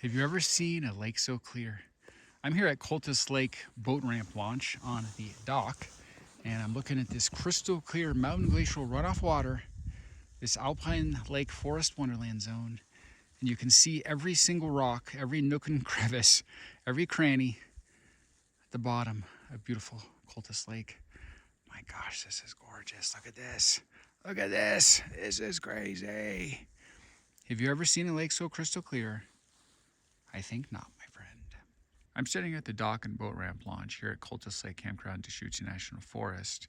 Have you ever seen a lake so clear? I'm here at Cultus Lake boat ramp launch on the dock, and I'm looking at this crystal clear mountain glacial runoff water, this alpine lake forest wonderland zone, and you can see every single rock, every nook and crevice, every cranny at the bottom of beautiful Cultus Lake. My gosh, this is gorgeous. Look at this. Look at this. This is crazy. Have you ever seen a lake so crystal clear? I think not, my friend. I'm sitting at the dock and boat ramp launch here at Cultus Lake Campground, Deschutes National Forest.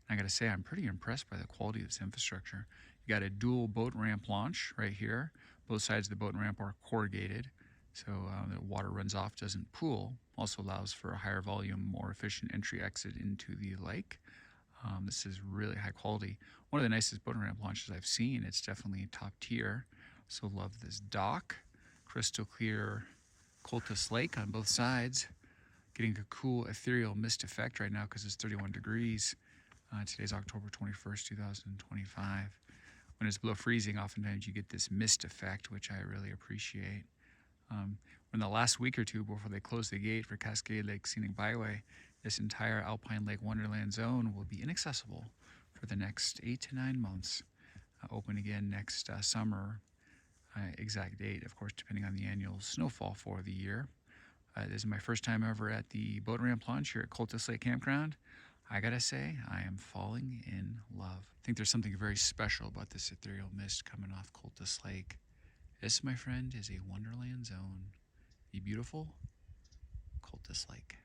And I gotta say, I'm pretty impressed by the quality of this infrastructure. You got a dual boat ramp launch right here. Both sides of the boat ramp are corrugated, so the water runs off, doesn't pool. Also allows for a higher volume, more efficient entry-exit into the lake. This is really high quality. One of the nicest boat ramp launches I've seen. It's definitely top tier. So love this dock. Crystal clear Cultus Lake on both sides. Getting a cool ethereal mist effect right now because it's 31 degrees. Today's October 21st, 2025. When it's below freezing, oftentimes you get this mist effect, which I really appreciate. In the last week or two before they close the gate for Cascade Lakes Scenic Byway, this entire Alpine Lake Wonderland zone will be inaccessible for the next 8 to 9 months. Open again next summer. Exact date, of course, depending on the annual snowfall for the year. This is my first time ever at the boat ramp launch here at Cultus Lake Campground. I gotta say, I am falling in love. I think there's something very special about this ethereal mist coming off Cultus Lake. This, my friend, is a wonderland zone. The beautiful Cultus Lake.